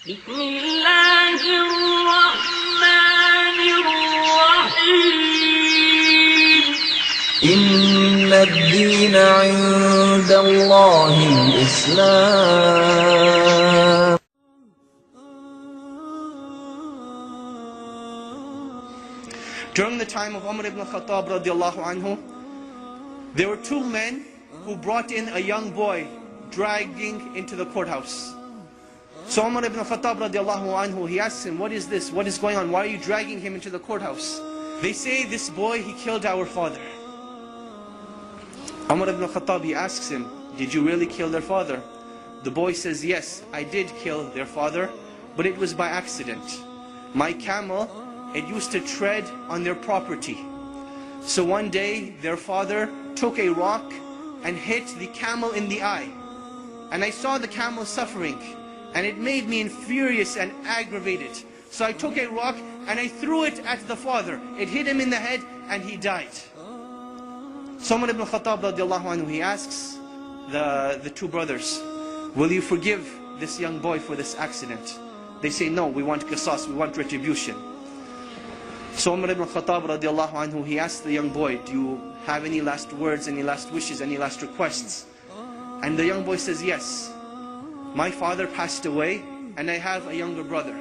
بسم الله الرحمن الرحيم إن الدين عند الله الاسلام. During the time of Umar ibn Khattab radiallahu anhu, there were two men who brought in a young boy dragging into the courthouse. So Umar ibn Khattab radiallahu anhu, he asks him, what is this? What is going on? Why are you dragging him into the courthouse? They say, this boy, he killed our father. Umar ibn Khattab, he asks him, did you really kill their father? The boy says, yes, I did kill their father, but it was by accident. My camel, it used to tread on their property. So one day, their father took a rock and hit the camel in the eye. And I saw the camel suffering, and it made me furious and aggravated. So I took a rock and I threw it at the father. It hit him in the head and he died. So Umar ibn Khattab radiallahu anhu, he asks the two brothers, will you forgive this young boy for this accident? They say, no, we want qisas, we want retribution. So Umar ibn Khattab radiallahu anhu, he asked the young boy, do you have any last words, any last wishes, any last requests? And the young boy says, yes. My father passed away and I have a younger brother.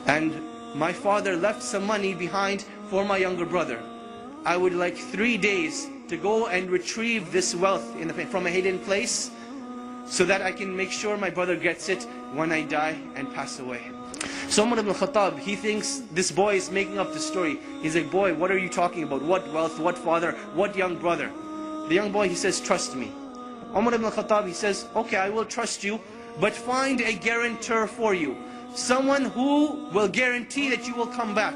And my father left some money behind for my younger brother. I would like 3 days to go and retrieve this wealth from a hidden place, so that I can make sure my brother gets it when I die and pass away. So Umar ibn Khattab, he thinks this boy is making up the story. He's like, boy, what are you talking about? What wealth, what father, what young brother? The young boy, he says, trust me. Umar ibn Khattab, he says, okay, I will trust you, but find a guarantor for you. Someone who will guarantee that you will come back.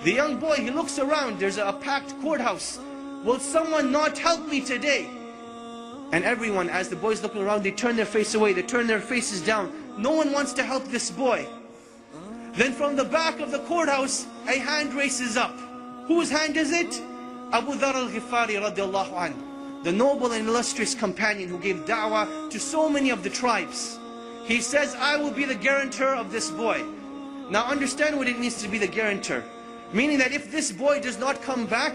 The young boy, he looks around, there's a packed courthouse. Will someone not help me today? And everyone, as the boys looking around, they turn their face away, they turn their faces down. No one wants to help this boy. Then from the back of the courthouse, a hand races up. Whose hand is it? Abu Dhar al-Ghifari radiallahu anhu, the noble and illustrious companion who gave da'wah to so many of the tribes. He says, I will be the guarantor of this boy. Now understand what it means to be the guarantor. Meaning that if this boy does not come back,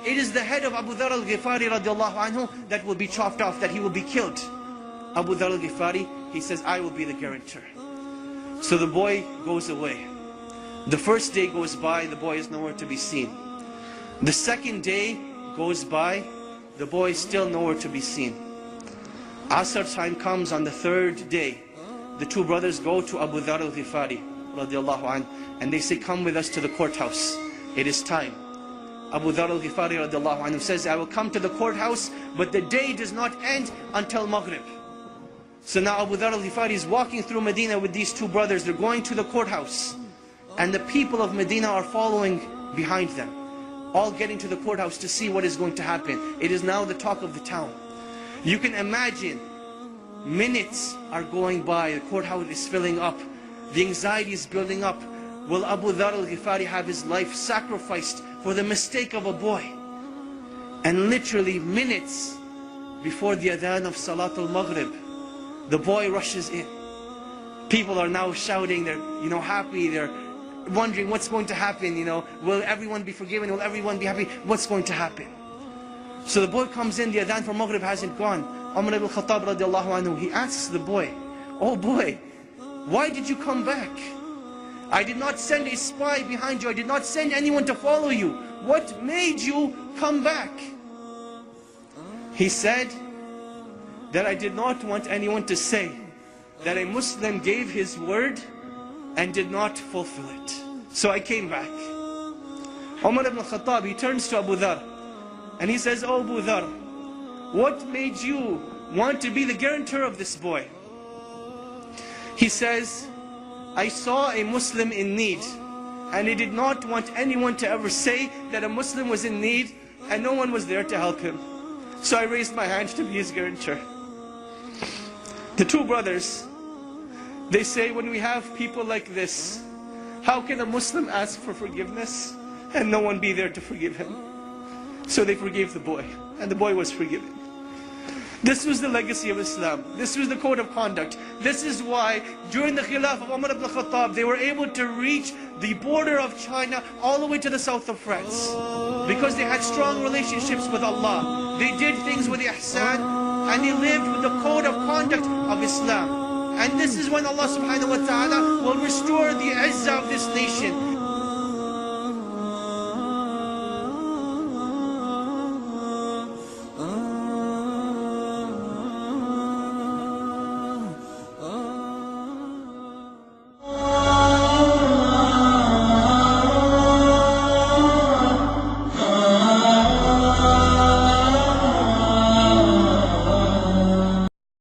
it is the head of Abu Dhar al-Ghifari radiallahu anhu that will be chopped off, that he will be killed. Abu Dhar al-Ghifari, he says, I will be the guarantor. So the boy goes away. The first day goes by, the boy is nowhere to be seen. The second day goes by, the boy is still nowhere to be seen. Asr time comes on the third day. The two brothers go to Abu Dhar al-Ghifari radiallahu anhu, and they say, come with us to the courthouse. It is time. Abu Dhar al-Ghifari radiallahu anhu says, I will come to the courthouse, but the day does not end until Maghrib. So now Abu Dhar al-Ghifari is walking through Medina with these two brothers. They're going to the courthouse. And the people of Medina are following behind them, all getting to the courthouse to see what is going to happen. It is now the talk of the town. You can imagine, minutes are going by, the courthouse is filling up, the anxiety is building up. Will Abu Dhar al-Ghifari have his life sacrificed for the mistake of a boy? And literally minutes before the adhan of Salatul Maghrib, the boy rushes in. People are now shouting, they're happy, they're wondering what's going to happen, will everyone be forgiven, will everyone be happy, what's going to happen? So the boy comes in, the adhan for Maghrib hasn't gone. Umar ibn Khattab radiallahu anhu, he asks the boy, oh boy, why did you come back? I did not send a spy behind you, I did not send anyone to follow you. What made you come back? He said that I did not want anyone to say that a Muslim gave his word and did not fulfill it. So I came back. Umar ibn Khattab, he turns to Abu Dhar and he says, oh Abu Dhar, what made you want to be the guarantor of this boy? He says, I saw a Muslim in need and I did not want anyone to ever say that a Muslim was in need and no one was there to help him. So I raised my hand to be his guarantor. The two brothers, they say, when we have people like this, how can a Muslim ask for forgiveness and no one be there to forgive him? So they forgave the boy, and the boy was forgiven. This was the legacy of Islam. This was the code of conduct. This is why during the Khilaf of Umar ibn Khattab, they were able to reach the border of China all the way to the south of France. Because they had strong relationships with Allah. They did things with ihsan, and they lived with the code of conduct of Islam. And this is when Allah subhanahu wa ta'ala will restore the izzah of this nation.